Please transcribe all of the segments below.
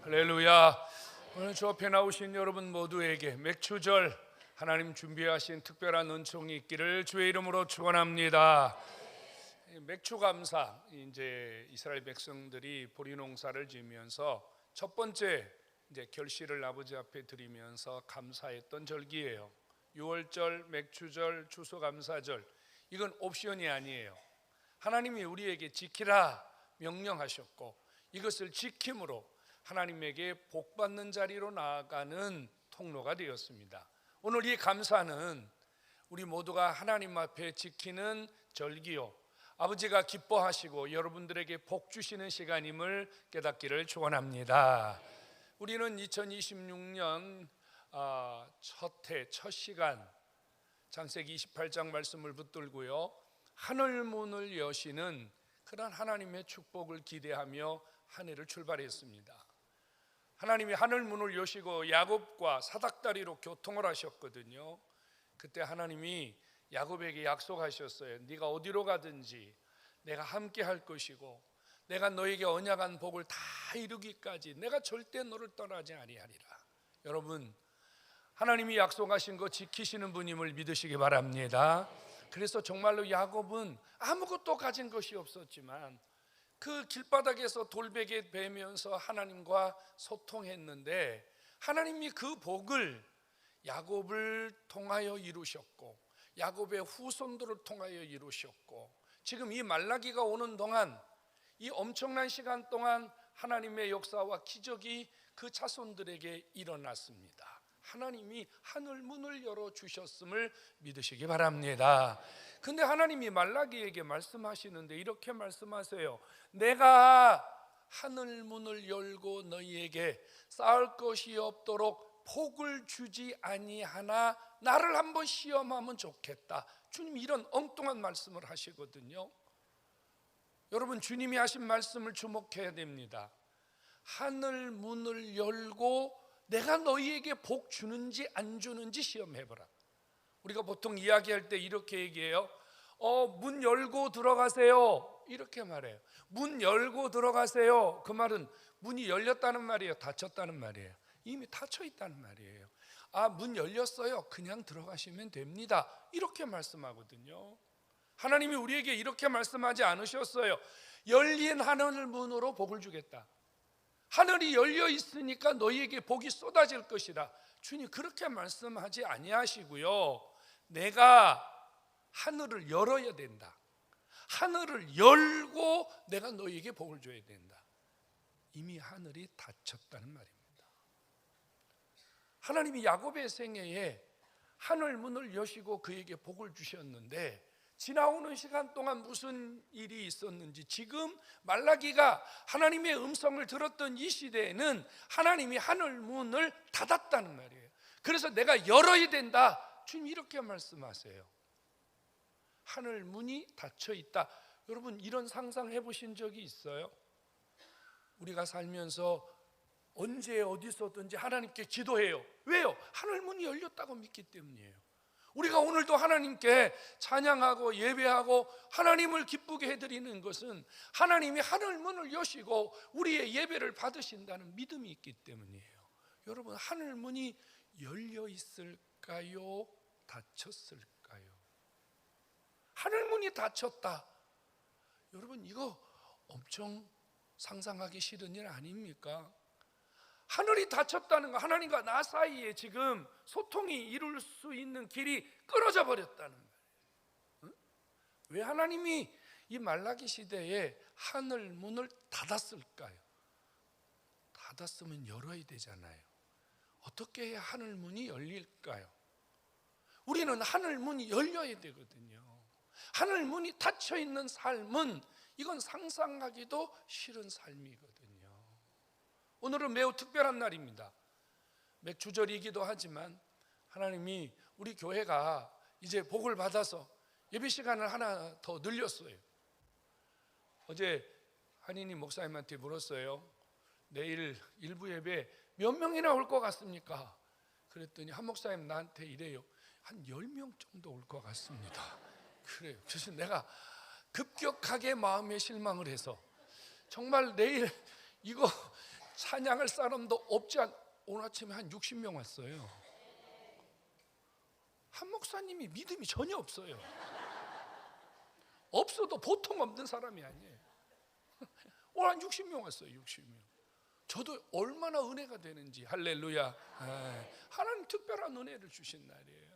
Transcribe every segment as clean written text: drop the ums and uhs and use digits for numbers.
할렐루야. 오늘 주 앞에 나오신 여러분 모두에게 맥추절 하나님 준비하신 특별한 은총이 있기를 주의 이름으로 축원합니다. 맥추 감사, 이제 이스라엘 백성들이 보리 농사를 지으면서 첫 번째 이제 결실을 아버지 앞에 드리면서 감사했던 절기예요. 유월절, 맥추절, 추수감사절, 이건 옵션이 아니에요. 하나님이 우리에게 지키라 명령하셨고 이것을 지킴으로 하나님에게 복받는 자리로 나아가는 통로가 되었습니다. 오늘 이 감사는 우리 모두가 하나님 앞에 지키는 절기요, 아버지가 기뻐하시고 여러분들에게 복 주시는 시간임을 깨닫기를 축원합니다. 우리는 2026년 첫 시간 창세기 28장 말씀을 붙들고요, 하늘 문을 여시는 그런 하나님의 축복을 기대하며 한 해를 출발했습니다. 하나님이 하늘 문을 여시고 야곱과 사닥다리로 교통을 하셨거든요. 그때 하나님이 야곱에게 약속하셨어요. 네가 어디로 가든지 내가 함께 할 것이고 내가 너에게 언약한 복을 다 이루기까지 내가 절대 너를 떠나지 아니하리라. 여러분, 하나님이 약속하신 거 지키시는 분임을 믿으시기 바랍니다. 그래서 정말로 야곱은 아무것도 가진 것이 없었지만 그 길바닥에서 돌베개 베면서 하나님과 소통했는데 하나님이 그 복을 야곱을 통하여 이루셨고 야곱의 후손들을 통하여 이루셨고, 지금 이 말라기가 오는 동안 이 엄청난 시간 동안 하나님의 역사와 기적이 그 자손들에게 일어났습니다. 하나님이 하늘 문을 열어주셨음을 믿으시기 바랍니다. 근데 하나님이 말라기에게 말씀하시는데 이렇게 말씀하세요. 내가 하늘 문을 열고 너희에게 쌓을 것이 없도록 복을 주지 아니하나 나를 한번 시험하면 좋겠다. 주님이 이런 엉뚱한 말씀을 하시거든요. 여러분, 주님이 하신 말씀을 주목해야 됩니다. 하늘 문을 열고 내가 너희에게 복 주는지 안 주는지 시험해보라. 우리가 보통 이야기할 때 이렇게 얘기해요. 문 열고 들어가세요, 이렇게 말해요. 문 열고 들어가세요. 그 말은 문이 열렸다는 말이에요, 닫혔다는 말이에요? 이미 닫혀 있다는 말이에요. 문 열렸어요, 그냥 들어가시면 됩니다, 이렇게 말씀하거든요. 하나님이 우리에게 이렇게 말씀하지 않으셨어요. 열린 하늘 문으로 복을 주겠다, 하늘이 열려 있으니까 너희에게 복이 쏟아질 것이라, 주님 그렇게 말씀하지 아니하시고요, 내가 하늘을 열어야 된다, 하늘을 열고 내가 너희에게 복을 줘야 된다. 이미 하늘이 닫혔다는 말입니다. 하나님이 야곱의 생애에 하늘 문을 여시고 그에게 복을 주셨는데 지나오는 시간 동안 무슨 일이 있었는지, 지금 말라기가 하나님의 음성을 들었던 이 시대에는 하나님이 하늘 문을 닫았다는 말이에요. 그래서 내가 열어야 된다, 주님 이렇게 말씀하세요. 하늘 문이 닫혀 있다. 여러분, 이런 상상 해보신 적이 있어요? 우리가 살면서 언제 어디서든지 하나님께 기도해요. 왜요? 하늘 문이 열렸다고 믿기 때문이에요. 우리가 오늘도 하나님께 찬양하고 예배하고 하나님을 기쁘게 해드리는 것은 하나님이 하늘 문을 여시고 우리의 예배를 받으신다는 믿음이 있기 때문이에요. 여러분, 하늘 문이 열려 있을까요? 닫혔을까요? 하늘 문이 닫혔다. 여러분, 이거 엄청 상상하기 싫은 일 아닙니까? 하늘이 닫혔다는 거, 하나님과 나 사이에 지금 소통이 이룰 수 있는 길이 끊어져 버렸다는 말이에요. 왜 하나님이 이 말라기 시대에 하늘 문을 닫았을까요? 닫았으면 열어야 되잖아요. 어떻게 해야 하늘 문이 열릴까요? 우리는 하늘 문이 열려야 되거든요. 하늘 문이 닫혀 있는 삶은 이건 상상하기도 싫은 삶이거든요. 오늘은 매우 특별한 날입니다. 맥추절이기도 하지만 하나님이 우리 교회가 이제 복을 받아서 예배 시간을 하나 더 늘렸어요. 어제 한인희 목사님한테 물었어요. 내일 일부 예배 몇 명이나 올 것 같습니까? 그랬더니 한 목사님 나한테 이래요. 한 10명 정도 올 것 같습니다. 그래요. 그래서 내가 급격하게 마음에 실망을 해서 정말 내일 이거 사냥할 사람도 없지 오늘 아침에 한 60명 왔어요. 한 목사님이 믿음이 전혀 없어요. 없어도 보통 없는 사람이 아니에요. 오늘 한 60명 왔어요. 60명. 저도 얼마나 은혜가 되는지. 할렐루야. 하나님 특별한 은혜를 주신 날이에요.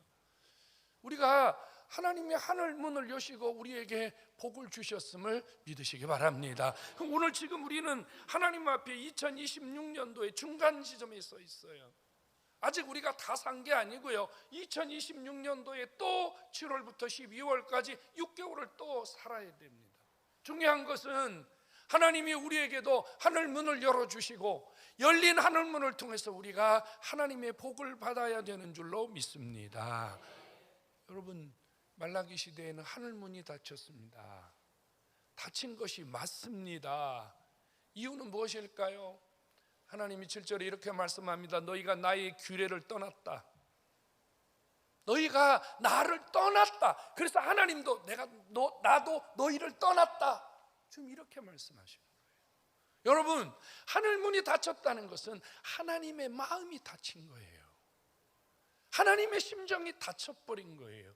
우리가 하나님의 하늘 문을 여시고 우리에게 복을 주셨음을 믿으시기 바랍니다. 그럼 오늘 지금 우리는 하나님 앞에 2026년도의 중간 지점에 서 있어요. 아직 우리가 다 산 게 아니고요, 2026년도에 또 7월부터 12월까지 6개월을 또 살아야 됩니다. 중요한 것은 하나님이 우리에게도 하늘 문을 열어주시고 열린 하늘 문을 통해서 우리가 하나님의 복을 받아야 되는 줄로 믿습니다. 여러분, 말라기 시대에는 하늘 문이 닫혔습니다. 닫힌 것이 맞습니다. 이유는 무엇일까요? 하나님이 7절에 이렇게 말씀합니다. 너희가 나의 규례를 떠났다. 너희가 나를 떠났다. 그래서 하나님도 나도 너희를 떠났다. 지금 이렇게 말씀하시는 거예요. 여러분, 하늘 문이 닫혔다는 것은 하나님의 마음이 닫힌 거예요. 하나님의 심정이 닫혀버린 거예요.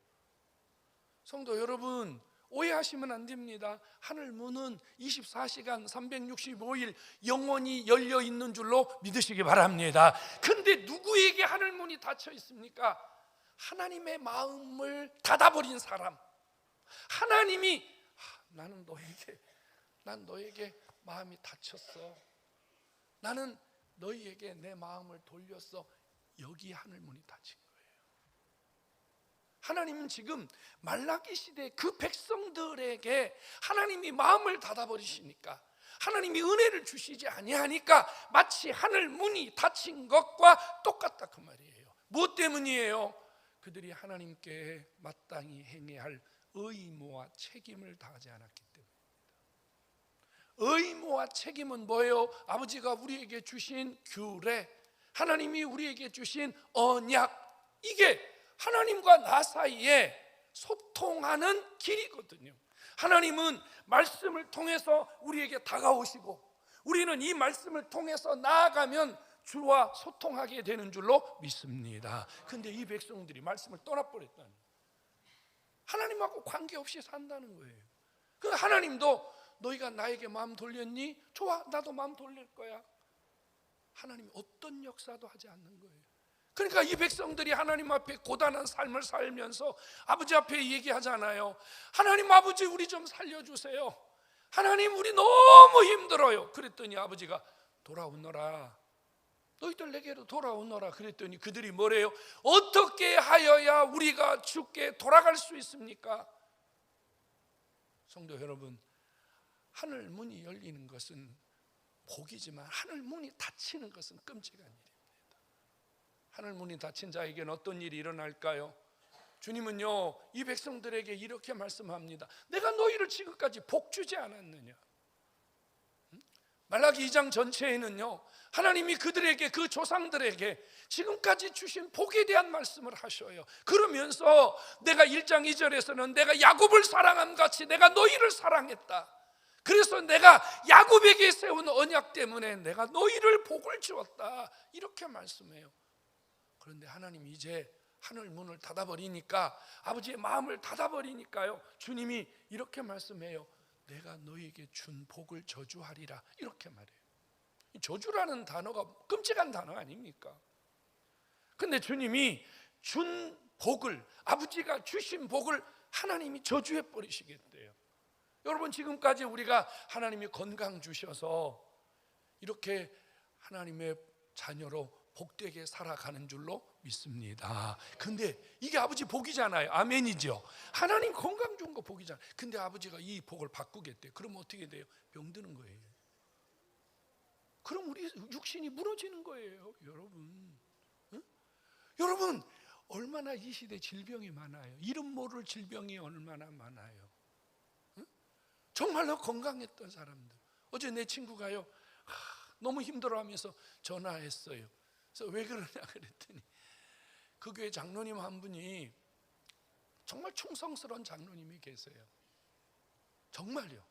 성도 여러분, 오해하시면 안 됩니다. 하늘 문은 24시간 365일 영원히 열려 있는 줄로 믿으시기 바랍니다. 근데 누구에게 하늘 문이 닫혀 있습니까? 하나님의 마음을 닫아버린 사람. 하나님이 난 너에게 마음이 닫혔어. 나는 너희에게 내 마음을 돌렸어. 여기 하늘 문이 닫힌 거예요. 하나님은 지금 말라기 시대 그 백성들에게 하나님이 마음을 닫아버리시니까, 하나님이 은혜를 주시지 아니하니까 마치 하늘 문이 닫힌 것과 똑같다 그 말이에요. 무엇 때문이에요? 그들이 하나님께 마땅히 행해야 할 의무와 책임을 다하지 않았기 때문입니다. 의무와 책임은 뭐예요? 아버지가 우리에게 주신 규례, 하나님이 우리에게 주신 언약, 이게 하나님과 나 사이에 소통하는 길이거든요. 하나님은 말씀을 통해서 우리에게 다가오시고 우리는 이 말씀을 통해서 나아가면 주와 소통하게 되는 줄로 믿습니다. 근데 이 백성들이 말씀을 떠나버렸다는 거예요. 하나님하고 관계없이 산다는 거예요. 그 하나님도 너희가 나에게 마음 돌렸니? 좋아, 나도 마음 돌릴 거야. 하나님이 어떤 역사도 하지 않는 거예요. 그러니까 이 백성들이 하나님 앞에 고단한 삶을 살면서 아버지 앞에 얘기하잖아요. 하나님, 아버지 우리 좀 살려주세요. 하나님, 우리 너무 힘들어요. 그랬더니 아버지가 돌아오너라. 너희들 내게로 돌아오너라. 그랬더니 그들이 뭐래요? 어떻게 하여야 우리가 주께 돌아갈 수 있습니까? 성도 여러분, 하늘 문이 열리는 것은 복이지만 하늘 문이 닫히는 것은 끔찍한 일입니다. 하늘 문이 닫힌 자에게는 어떤 일이 일어날까요? 주님은요, 이 백성들에게 이렇게 말씀합니다. 내가 너희를 지금까지 복 주지 않았느냐? 말라기 2장 전체에는요, 하나님이 그들에게, 그 조상들에게 지금까지 주신 복에 대한 말씀을 하셔요. 그러면서 내가 1장 2절에서는 내가 야곱을 사랑함 같이 내가 너희를 사랑했다. 그래서 내가 야곱에게 세운 언약 때문에 내가 너희를 복을 주었다. 이렇게 말씀해요. 그런데 하나님이 이제 하늘 문을 닫아버리니까, 아버지의 마음을 닫아버리니까요, 주님이 이렇게 말씀해요. 내가 너희에게 준 복을 저주하리라. 이렇게 말해요. 저주라는 단어가 끔찍한 단어 아닙니까? 근데 주님이 준 복을, 아버지가 주신 복을 하나님이 저주해 버리시겠대요. 여러분, 지금까지 우리가 하나님이 건강 주셔서 이렇게 하나님의 자녀로 복되게 살아가는 줄로 믿습니다. 근데 이게 아버지 복이잖아요. 아멘이죠. 하나님 건강 준 거 복이잖아요. 근데 아버지가 이 복을 바꾸겠대요. 그럼 어떻게 돼요? 병드는 거예요. 그럼 우리 육신이 무너지는 거예요. 여러분, 응? 여러분, 얼마나 이 시대 질병이 많아요. 이름 모를 질병이 얼마나 많아요. 응? 정말로 건강했던 사람들. 어제 내 친구가요, 너무 힘들어하면서 전화했어요. 그래서 왜 그러냐 그랬더니 그 교회 장로님 한 분이 정말 충성스러운 장로님이 계세요. 정말요.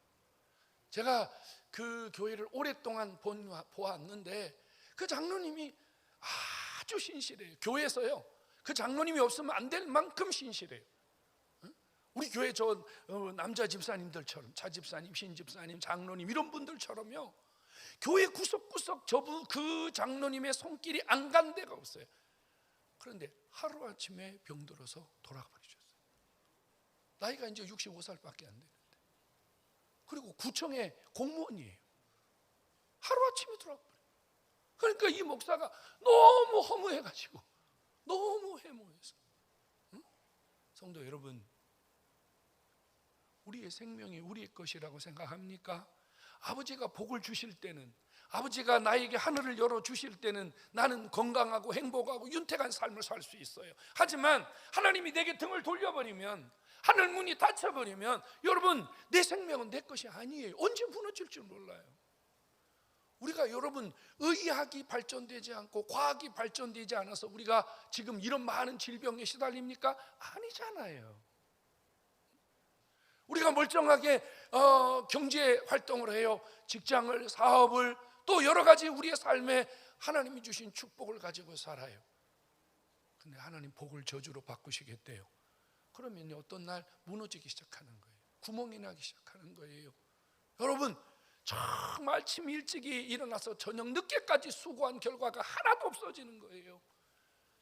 제가 그 교회를 오랫동안 보았는데 그 장로님이 아주 신실해요. 교회에서요, 그 장로님이 없으면 안 될 만큼 신실해요. 우리 교회 남자 집사님들처럼, 차 집사님, 신 집사님, 장로님 이런 분들처럼요, 교회 구석구석 그 장로님의 손길이 안 간 데가 없어요. 그런데 하루아침에 병들어서 돌아버리셨어요. 나이가 이제 65살밖에 안 되는데, 그리고 구청의 공무원이에요. 하루아침에 돌아버려요. 그러니까 이 목사가 너무 허무해가지고, 너무 해모해서, 성도 여러분, 우리의 생명이 우리의 것이라고 생각합니까? 아버지가 복을 주실 때는, 아버지가 나에게 하늘을 열어주실 때는 나는 건강하고 행복하고 윤택한 삶을 살 수 있어요. 하지만 하나님이 내게 등을 돌려버리면, 하늘 문이 닫혀버리면, 여러분, 내 생명은 내 것이 아니에요. 언제 무너질 줄 몰라요. 우리가 여러분, 의학이 발전되지 않고 과학이 발전되지 않아서 우리가 지금 이런 많은 질병에 시달립니까? 아니잖아요. 우리가 멀쩡하게 경제 활동을 해요. 직장을, 사업을, 또 여러 가지 우리의 삶에 하나님이 주신 축복을 가지고 살아요. 근데 하나님 복을 저주로 바꾸시겠대요. 그러면 어떤 날 무너지기 시작하는 거예요. 구멍이 나기 시작하는 거예요. 여러분, 정말 아침 일찍이 일어나서 저녁 늦게까지 수고한 결과가 하나도 없어지는 거예요.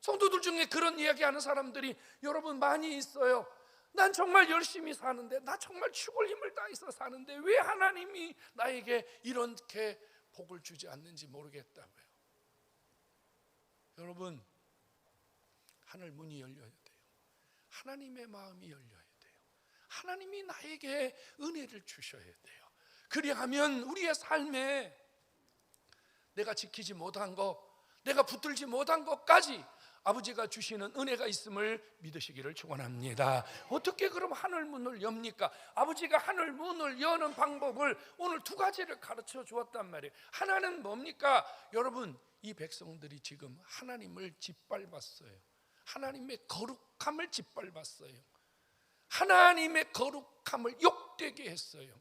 성도들 중에 그런 이야기하는 사람들이 여러분 많이 있어요. 난 정말 열심히 사는데, 나 정말 죽을 힘을 다해서 사는데 왜 하나님이 나에게 이렇게 복을 주지 않는지 모르겠다고요. 여러분, 하늘 문이 열려야 돼요. 하나님의 마음이 열려야 돼요. 하나님이 나에게 은혜를 주셔야 돼요. 그리하면 우리의 삶에 내가 지키지 못한 것, 내가 붙들지 못한 것까지 아버지가 주시는 은혜가 있음을 믿으시기를 축원합니다. 어떻게 그럼 하늘 문을 엽니까? 아버지가 하늘 문을 여는 방법을 오늘 두 가지를 가르쳐 주었단 말이에요. 하나는 뭡니까? 여러분, 이 백성들이 지금 하나님을 짓밟았어요. 하나님의 거룩함을 짓밟았어요. 하나님의 거룩함을 욕되게 했어요.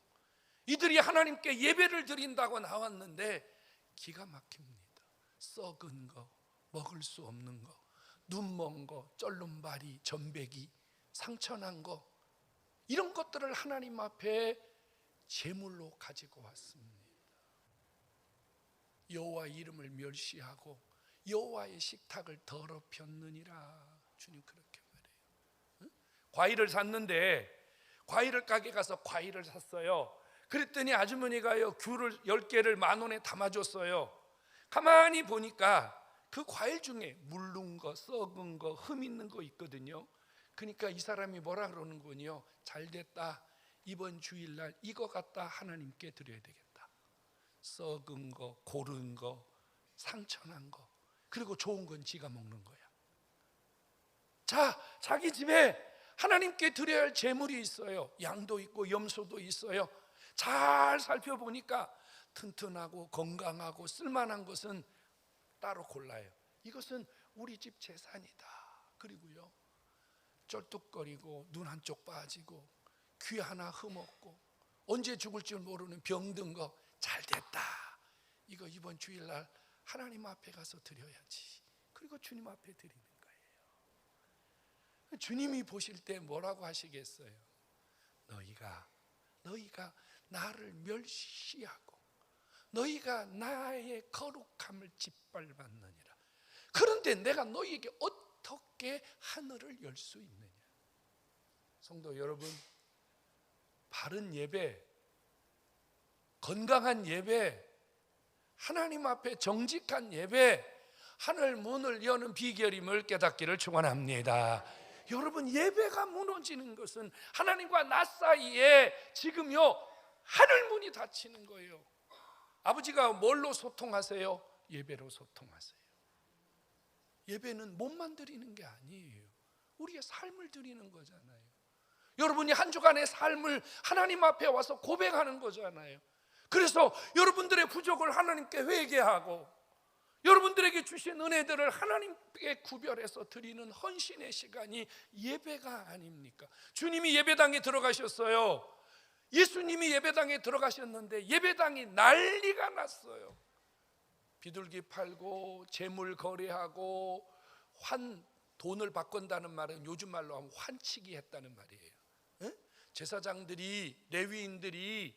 이들이 하나님께 예배를 드린다고 나왔는데 기가 막힙니다. 썩은 거, 먹을 수 없는 거, 눈먼 거, 쩔름발이, 전배기, 상처난 거, 이런 것들을 하나님 앞에 제물로 가지고 왔습니다. 여호와의 이름을 멸시하고 여호와의 식탁을 더럽혔느니라. 주님 그렇게 말해요. 과일을 샀는데 과일 가게 가서 과일을 샀어요. 그랬더니 아주머니가요, 귤을 10개를 10,000원에 담아줬어요. 가만히 보니까 그 과일 중에 물른 거, 썩은 거, 흠 있는 거 있거든요. 그러니까 이 사람이 뭐라 그러는군요. 잘됐다, 이번 주일날 이거 갖다 하나님께 드려야 되겠다. 썩은 거, 고른 거, 상처난 거, 그리고 좋은 건 지가 먹는 거야. 자, 자기 집에 하나님께 드려야 할 재물이 있어요. 양도 있고 염소도 있어요. 잘 살펴보니까 튼튼하고 건강하고 쓸만한 것은 따로 골라요. 이것은 우리 집 재산이다. 그리고요, 쩔뚝거리고 눈 한쪽 빠지고 귀 하나 흠없고 언제 죽을 줄 모르는 병든 거, 잘됐다, 이거 이번 주일날 하나님 앞에 가서 드려야지. 그리고 주님 앞에 드리는 거예요. 주님이 보실 때 뭐라고 하시겠어요? 너희가 나를 멸시하고 너희가 나의 거룩함을 짓밟았느니라. 그런데 내가 너희에게 어떻게 하늘을 열 수 있느냐. 성도 여러분, 바른 예배, 건강한 예배, 하나님 앞에 정직한 예배, 하늘 문을 여는 비결임을 깨닫기를 축원합니다. 여러분, 예배가 무너지는 것은 하나님과 나 사이에 지금요 하늘 문이 닫히는 거예요. 아버지가 뭘로 소통하세요? 예배로 소통하세요. 예배는 몸만 드리는 게 아니에요. 우리의 삶을 드리는 거잖아요. 여러분이 한 주간의 삶을 하나님 앞에 와서 고백하는 거잖아요. 그래서 여러분들의 부족을 하나님께 회개하고 여러분들에게 주신 은혜들을 하나님께 구별해서 드리는 헌신의 시간이 예배가 아닙니까? 주님이 예배당에 들어가셨어요. 예수님이 예배당에 들어가셨는데 예배당이 난리가 났어요. 비둘기 팔고 재물 거래하고 돈을 바꾼다는 말은 요즘 말로 하면 환치기 했다는 말이에요. 예? 제사장들이, 레위인들이,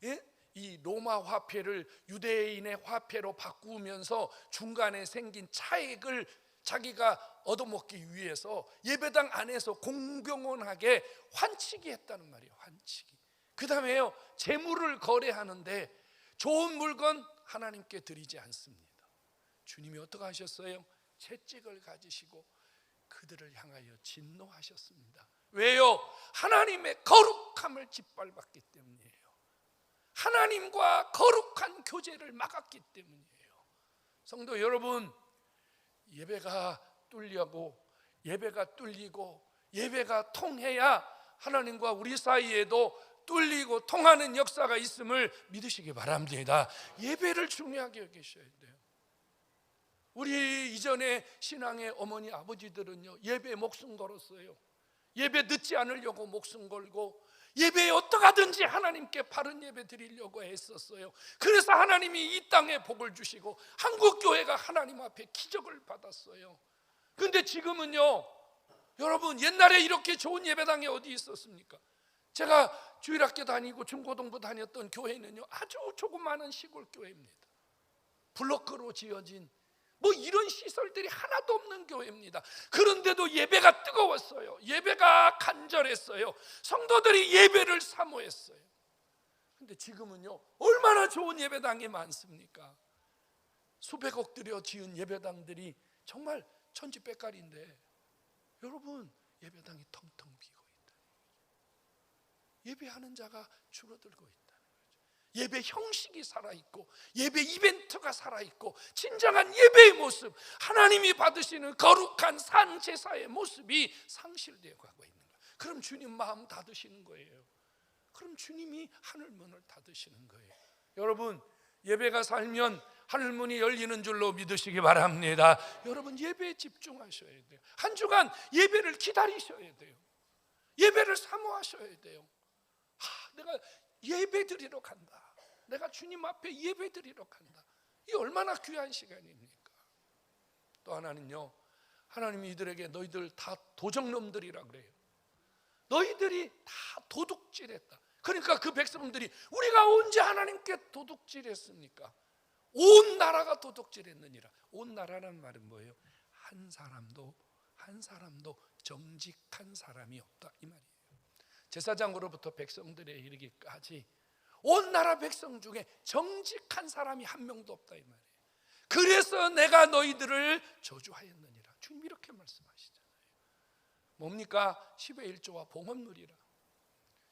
예? 이 로마 화폐를 유대인의 화폐로 바꾸면서 중간에 생긴 차익을 자기가 얻어먹기 위해서 예배당 안에서 공공연하게 환치기 했다는 말이에요. 환치기. 그 다음에요, 재물을 거래하는데 좋은 물건 하나님께 드리지 않습니다. 주님이 어떻게 하셨어요? 채찍을 가지시고 그들을 향하여 진노하셨습니다. 왜요? 하나님의 거룩함을 짓밟았기 때문이에요. 하나님과 거룩한 교제를 막았기 때문이에요. 성도 여러분, 예배가 뚫리고 예배가 통해야 하나님과 우리 사이에도 뚫리고 통하는 역사가 있음을 믿으시기 바랍니다. 예배를 중요하게 여기셔야 돼요. 우리 이전에 신앙의 어머니 아버지들은요, 예배에 목숨 걸었어요. 예배 늦지 않으려고 목숨 걸고 예배에 어떡하든지 하나님께 바른 예배 드리려고 했었어요. 그래서 하나님이 이 땅에 복을 주시고 한국교회가 하나님 앞에 기적을 받았어요. 그런데 지금은요, 여러분, 옛날에 이렇게 좋은 예배당이 어디 있었습니까? 제가 주일학교 다니고 중고등부 다녔던 교회는요, 아주 조그마한 시골 교회입니다. 블로크로 지어진 이런 시설들이 하나도 없는 교회입니다. 그런데도 예배가 뜨거웠어요. 예배가 간절했어요. 성도들이 예배를 사모했어요. 근데 지금은요, 얼마나 좋은 예배당이 많습니까? 수백억 들여 지은 예배당들이 정말 천지백갈인데 여러분, 예배당이 텅텅 비고 있다. 예배하는 자가 줄어들고 있다. 예배 형식이 살아있고 예배 이벤트가 살아있고 진정한 예배의 모습, 하나님이 받으시는 거룩한 산 제사의 모습이 상실되어 가고 있는 거예요. 그럼 주님 마음 닫으시는 거예요. 그럼 주님이 하늘문을 닫으시는 거예요. 여러분, 예배가 살면 하늘문이 열리는 줄로 믿으시기 바랍니다. 여러분, 예배에 집중하셔야 돼요. 한 주간 예배를 기다리셔야 돼요. 예배를 사모하셔야 돼요. 내가 예배 드리러 간다. 내가 주님 앞에 예배 드리러 간다. 이 얼마나 귀한 시간입니까? 또 하나는요, 하나님이 이들에게 너희들 다 도적놈들이라 그래요. 너희들이 다 도둑질했다. 그러니까 그 백성들이 우리가 언제 하나님께 도둑질했습니까? 온 나라가 도둑질했느니라. 온 나라란 말은 뭐예요? 한 사람도 정직한 사람이 없다, 이 말이에요. 제사장으로부터 백성들에 이르기까지 온 나라 백성 중에 정직한 사람이 한 명도 없다, 이 말이에요. 그래서 내가 너희들을 저주하였느니라. 주님 이렇게 말씀하시잖아요. 뭡니까? 10의 1조와 봉헌 누리라.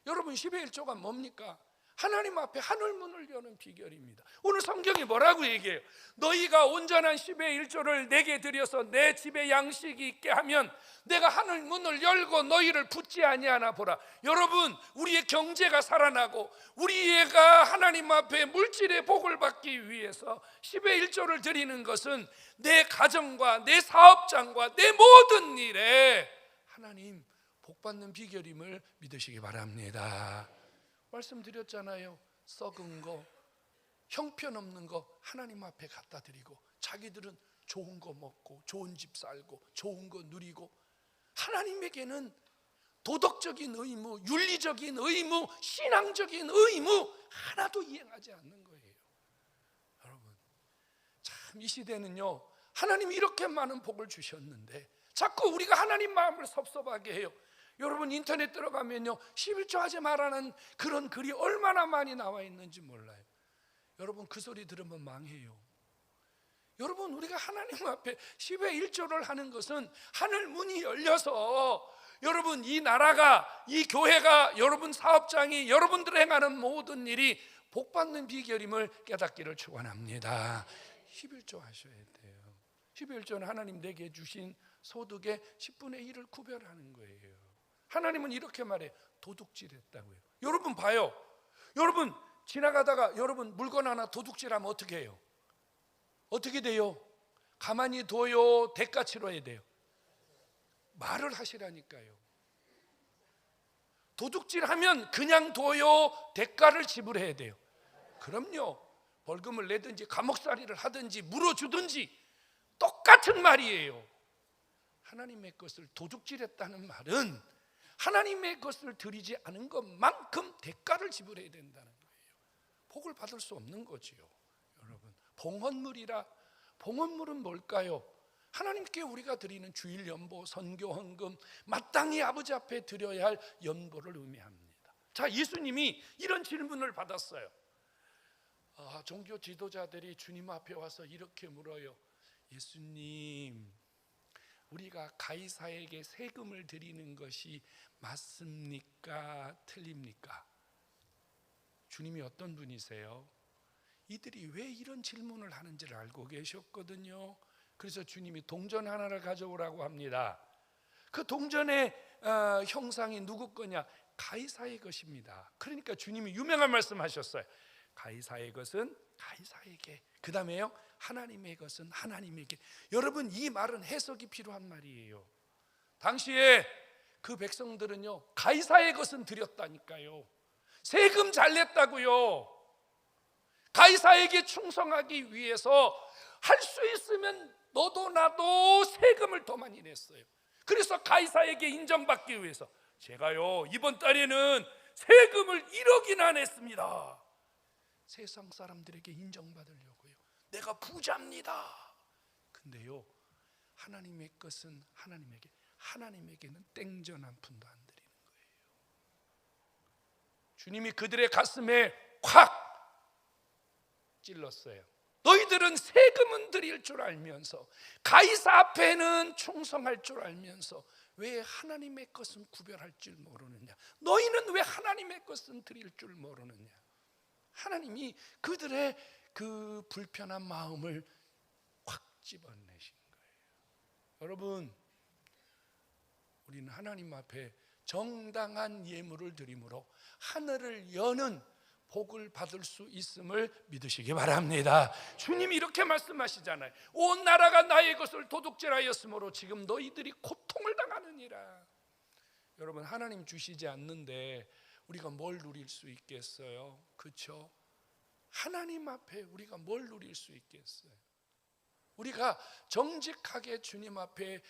여러분, 10의 1조가 뭡니까? 하나님 앞에 하늘문을 여는 비결입니다. 오늘 성경이 뭐라고 얘기해요? 너희가 온전한 10의 1조를 내게 드려서 내 집에 양식이 있게 하면 내가 하늘문을 열고 너희를 붙지 아니하나 보라. 여러분, 우리의 경제가 살아나고 우리가 하나님 앞에 물질의 복을 받기 위해서 10의 1조를 드리는 것은 내 가정과 내 사업장과 내 모든 일에 하나님 복받는 비결임을 믿으시기 바랍니다. 말씀드렸잖아요. 썩은 거, 형편없는 거 하나님 앞에 갖다 드리고 자기들은 좋은 거 먹고 좋은 집 살고 좋은 거 누리고 하나님에게는 도덕적인 의무, 윤리적인 의무, 신앙적인 의무 하나도 이행하지 않는 거예요. 여러분, 참 이 시대는요, 하나님이 이렇게 많은 복을 주셨는데 자꾸 우리가 하나님 마음을 섭섭하게 해요. 여러분, 인터넷 들어가면요, 11조 하지 말라는 그런 글이 얼마나 많이 나와 있는지 몰라요. 여러분, 그 소리 들으면 망해요. 여러분, 우리가 하나님 앞에 10의 1조를 하는 것은 하늘 문이 열려서 여러분, 이 나라가, 이 교회가, 여러분 사업장이, 여러분들이 행하는 모든 일이 복받는 비결임을 깨닫기를 축원합니다. 11조 하셔야 돼요. 11조는 하나님 내게 주신 소득의 10분의 1을 구별하는 거예요. 하나님은 이렇게 말해, 도둑질했다고요. 여러분 봐요. 여러분 지나가다가 여러분 물건 하나 도둑질하면 어떻게 해요? 어떻게 돼요? 가만히 둬요? 대가 치러야 돼요? 말을 하시라니까요. 도둑질하면 그냥 둬요? 대가를 지불해야 돼요? 그럼요. 벌금을 내든지 감옥살이를 하든지 물어주든지 똑같은 말이에요. 하나님의 것을 도둑질했다는 말은 하나님의 것을 드리지 않은 것만큼 대가를 지불해야 된다는 거예요. 복을 받을 수 없는 거지요. 여러분, 봉헌물이라. 봉헌물은 뭘까요? 하나님께 우리가 드리는 주일 연보, 선교 헌금, 마땅히 아버지 앞에 드려야 할 연보를 의미합니다. 자, 예수님이 이런 질문을 받았어요. 종교 지도자들이 주님 앞에 와서 이렇게 물어요. 예수님, 우리가 가이사에게 세금을 드리는 것이 맞습니까? 틀립니까? 주님이 어떤 분이세요? 이들이 왜 이런 질문을 하는지를 알고 계셨거든요. 그래서 주님이 동전 하나를 가져오라고 합니다. 그 동전의 형상이 누구 거냐? 가이사의 것입니다. 그러니까 주님이 유명한 말씀하셨어요. 가이사의 것은 가이사에게, 그 다음에요, 하나님의 것은 하나님에게. 여러분, 이 말은 해석이 필요한 말이에요. 당시에 그 백성들은요, 가이사의 것은 드렸다니까요. 세금 잘 냈다고요. 가이사에게 충성하기 위해서 할 수 있으면 너도 나도 세금을 더 많이 냈어요. 그래서 가이사에게 인정받기 위해서 제가요, 이번 달에는 세금을 1억이나 냈습니다. 세상 사람들에게 인정받으려고요. 내가 부자입니다. 근데요, 하나님의 것은 하나님에게, 하나님에게는 땡전 한 푼도 안 드리는 거예요. 주님이 그들의 가슴에 콱 찔렀어요. 너희들은 세금은 드릴 줄 알면서, 가이사 앞에는 충성할 줄 알면서 왜 하나님의 것은 구별할 줄 모르느냐? 너희는 왜 하나님의 것은 드릴 줄 모르느냐? 하나님이 그들의 그 불편한 마음을 확 집어내신 거예요. 여러분, 우리는 하나님 앞에 정당한 예물을 드림으로 하늘을 여는 복을 받을 수 있음을 믿으시기 바랍니다. 주님이 이렇게 말씀하시잖아요. 온 나라가 나의 것을 도둑질하였으므로 지금 너희들이 고통을 당하느니라. 여러분, 하나님 주시지 않는데 우리가 뭘 누릴 수 있겠어요? 그렇죠? 하나님 앞에 우리가 뭘 누릴 수 있겠어요? 우리가 정직하게 주님 앞에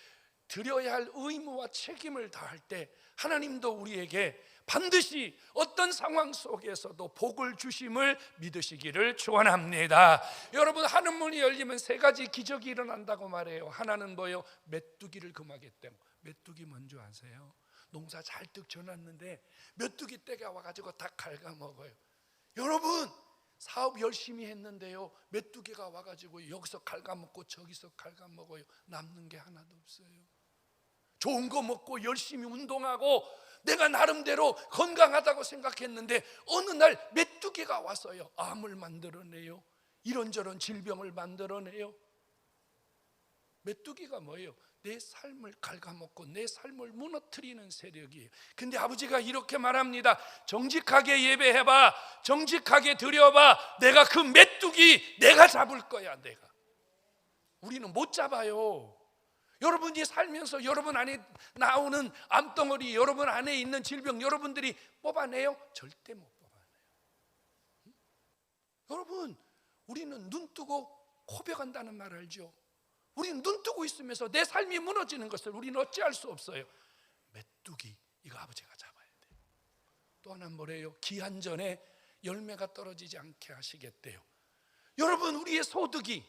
드려야 할 의무와 책임을 다할 때 하나님도 우리에게 반드시 어떤 상황 속에서도 복을 주심을 믿으시기를 축원합니다. 여러분, 하늘문이 열리면 세 가지 기적이 일어난다고 말해요. 하나는 뭐예요? 메뚜기를 금하겠다고. 메뚜기 뭔지 아세요? 농사 잘뜩 져놨는데 메뚜기 떼가 와가지고 다 갉아먹어요. 여러분, 사업 열심히 했는데요, 메뚜기가 와가지고 여기서 갉아먹고 저기서 갉아먹어요. 남는 게 하나도 없어요. 좋은 거 먹고 열심히 운동하고 내가 나름대로 건강하다고 생각했는데 어느 날 메뚜기가 와서요, 암을 만들어내요. 이런저런 질병을 만들어내요. 메뚜기가 뭐예요? 내 삶을 갉아먹고 내 삶을 무너뜨리는 세력이에요. 근데 아버지가 이렇게 말합니다. 정직하게 예배해봐, 정직하게 드려봐. 내가 그 메뚜기 내가 잡을 거야. 내가. 우리는 못 잡아요. 여러분이 살면서 여러분 안에 나오는 암덩어리, 여러분 안에 있는 질병 여러분들이 뽑아내요? 절대 못 뽑아내요. 여러분, 우리는 눈 뜨고 고백한다는 말 알죠? 우리는 눈 뜨고 있으면서 내 삶이 무너지는 것을 우리는 어찌할 수 없어요. 메뚜기, 이거 아버지가 잡아야 돼요. 또 하나는 뭐래요? 기한 전에 열매가 떨어지지 않게 하시겠대요. 여러분, 우리의 소득이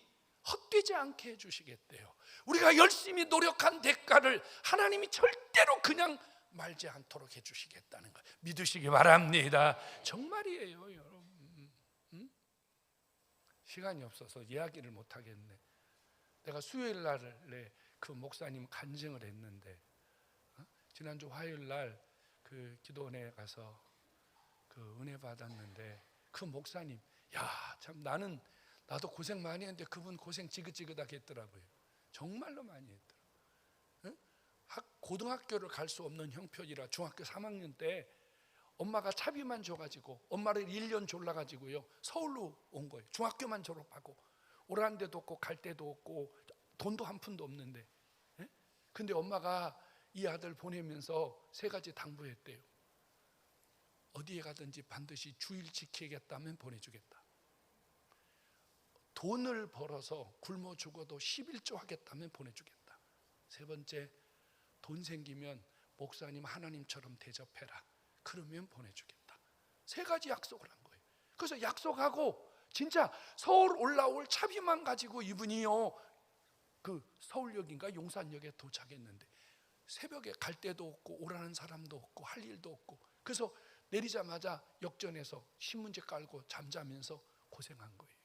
헛되지 않게 해주시겠대요. 우리가 열심히 노력한 대가를 하나님이 절대로 그냥 말지 않도록 해주시겠다는 걸 믿으시기 바랍니다. 정말이에요, 여러분. 시간이 없어서 이야기를 못하겠네. 내가 수요일 날에 그 목사님 간증을 했는데, 지난주 화요일 날 그 기도원에 가서 그 은혜 받았는데, 그 목사님, 야, 참 나도 고생 많이 했는데 그분 고생 지긋지긋하게 했더라고요. 정말로 많이 했더라고요. 고등학교를 갈 수 없는 형편이라 중학교 3학년 때 엄마가 차비만 줘가지고 엄마를 1년 졸라가지고요 서울로 온 거예요. 중학교만 졸업하고 오라는 데도 없고 갈 데도 없고 돈도 한 푼도 없는데, 근데 엄마가 이 아들 보내면서 세 가지 당부했대요. 어디에 가든지 반드시 주일 지키겠다면 보내주겠다. 돈을 벌어서 굶어 죽어도 11조 하겠다면 보내주겠다. 세 번째, 돈 생기면 목사님 하나님처럼 대접해라. 그러면 보내주겠다. 세 가지 약속을 한 거예요. 그래서 약속하고 진짜 서울 올라올 차비만 가지고 이분이요, 그 서울역인가 용산역에 도착했는데 새벽에 갈 데도 없고 오라는 사람도 없고 할 일도 없고, 그래서 내리자마자 역전해서 신문지 깔고 잠자면서 고생한 거예요.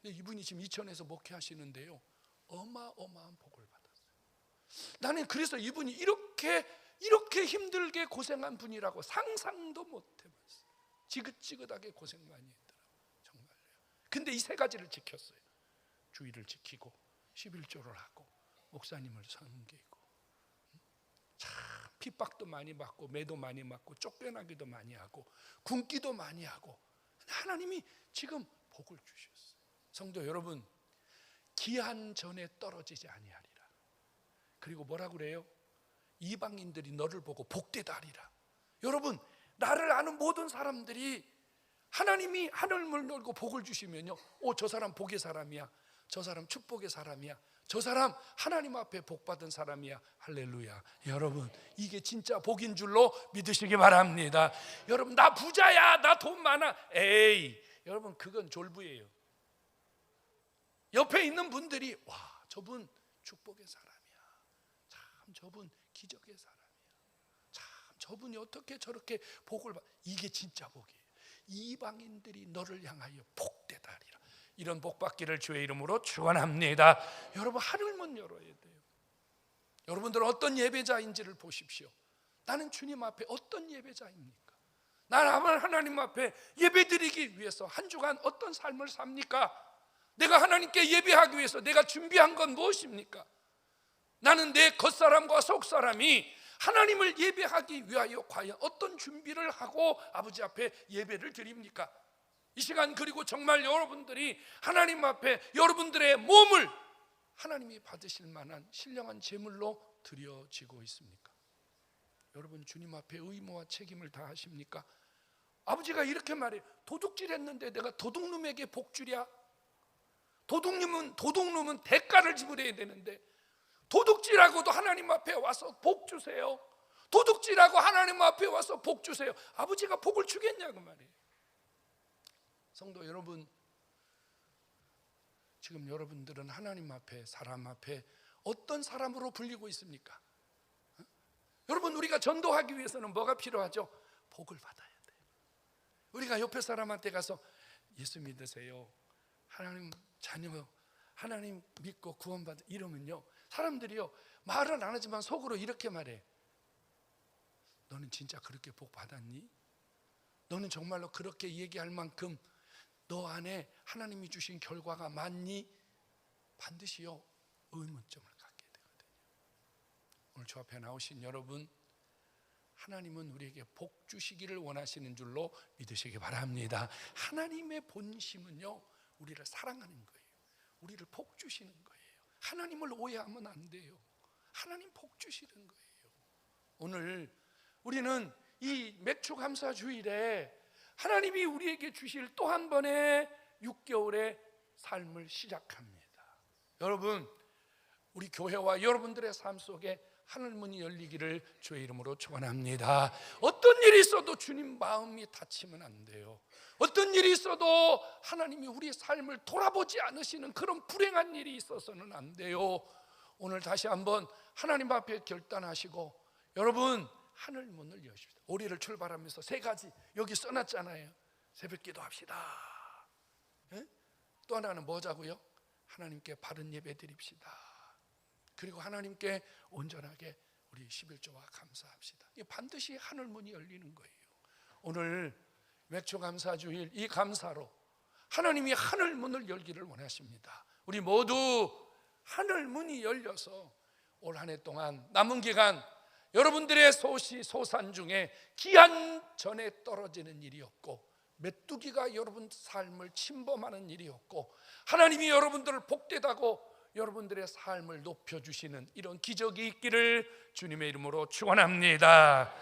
근데 이분이 지금 이천에서 목회하시는데요, 어마어마한 복을 받았어요. 나는 그래서 이분이 이렇게 힘들게 고생한 분이라고 상상도 못 해봤어요. 지긋지긋하게 고생 많이 했더라고요. 정말요. 근데 이 세 가지를 지켰어요. 주의를 지키고 11조를 하고 목사님을 섬기고, 참 핍박도 많이 받고 매도 많이 맞고 쫓겨나기도 많이 하고 굶기도 많이 하고, 하나님이 지금 복을 주셨어요. 성도 여러분, 기한 전에 떨어지지 아니하리라. 그리고 뭐라 그래요? 이방인들이 너를 보고 복되다 하리라. 여러분, 나를 아는 모든 사람들이 하나님이 하늘을 열고 복을 주시면요, 저 사람 복의 사람이야, 저 사람 축복의 사람이야, 저 사람 하나님 앞에 복 받은 사람이야. 할렐루야. 여러분, 이게 진짜 복인 줄로 믿으시기 바랍니다. 여러분, 나 부자야, 나 돈 많아, 에이, 여러분, 그건 졸부예요. 옆에 있는 분들이 와, 저분 축복의 사람이야, 참 저분 기적의 사람이야, 참 저분이 어떻게 저렇게 복을 받, 이게 진짜 복이에요. 이방인들이 너를 향하여 복되다 하리라. 이런 복 받기를 주의 이름으로 축원합니다. 여러분, 하늘문 열어야 돼요. 여러분들은 어떤 예배자인지를 보십시오. 나는 주님 앞에 어떤 예배자입니까? 나는 하나님 앞에 예배드리기 위해서 한 주간 어떤 삶을 삽니까? 내가 하나님께 예배하기 위해서 내가 준비한 건 무엇입니까? 나는 내 겉사람과 속사람이 하나님을 예배하기 위하여 과연 어떤 준비를 하고 아버지 앞에 예배를 드립니까? 이 시간, 그리고 정말 여러분들이 하나님 앞에 여러분들의 몸을 하나님이 받으실 만한 신령한 제물로 드려지고 있습니까? 여러분, 주님 앞에 의무와 책임을 다하십니까? 아버지가 이렇게 말해요. 도둑질 했는데 내가 도둑놈에게 복 주랴? 도둑놈은 대가를 지불해야 되는데, 도둑질하고도 하나님 앞에 와서 복 주세요, 도둑질하고 하나님 앞에 와서 복 주세요, 아버지가 복을 주겠냐고 말이에요. 성도 여러분, 지금 여러분들은 하나님 앞에, 사람 앞에 어떤 사람으로 불리고 있습니까? 여러분, 우리가 전도하기 위해서는 뭐가 필요하죠? 복을 받아야 돼요. 우리가 옆에 사람한테 가서 예수 믿으세요, 하나님 자녀, 하나님 믿고 구원받아, 이러면요, 사람들이요 말은 안 하지만 속으로 이렇게 말해. 너는 진짜 그렇게 복 받았니? 너는 정말로 그렇게 얘기할 만큼 너 안에 하나님이 주신 결과가 많니? 반드시요 의문점을 갖게 되거든요. 오늘 저 앞에 나오신 여러분, 하나님은 우리에게 복 주시기를 원하시는 줄로 믿으시기 바랍니다. 하나님의 본심은요, 우리를 사랑하는 거예요. 우리를 복 주시는 거예요. 하나님을 오해하면 안 돼요. 하나님 복 주시는 거예요. 오늘 우리는 이 맥주 감사 주일에 하나님이 우리에게 주실 또 한 번의 6개월의 삶을 시작합니다. 여러분, 우리 교회와 여러분들의 삶 속에 하늘문이 열리기를 주의 이름으로 축원합니다. 어떤 일이 있어도 주님 마음이 다치면 안 돼요. 어떤 일이 있어도 하나님이 우리 삶을 돌아보지 않으시는 그런 불행한 일이 있어서는 안 돼요. 오늘 다시 한번 하나님 앞에 결단하시고, 여러분, 하늘문을 여십시다. 올해를 출발하면서 세 가지 여기 써놨잖아요. 새벽 기도합시다. 예? 또 하나는 뭐자고요? 하나님께 바른 예배 드립시다. 그리고 하나님께 온전하게 우리 11조와 감사합시다. 이게 반드시 하늘문이 열리는 거예요. 오늘 맥주 감사 주일, 이 감사로 하나님이 하늘문을 열기를 원하십니다. 우리 모두 하늘문이 열려서 올 한 해 동안 남은 기간 여러분들의 소산 중에 기한 전에 떨어지는 일이 없고, 메뚜기가 여러분 삶을 침범하는 일이 없고, 하나님이 여러분들을 복되다고 여러분들의 삶을 높여주시는 이런 기적이 있기를 주님의 이름으로 축원합니다.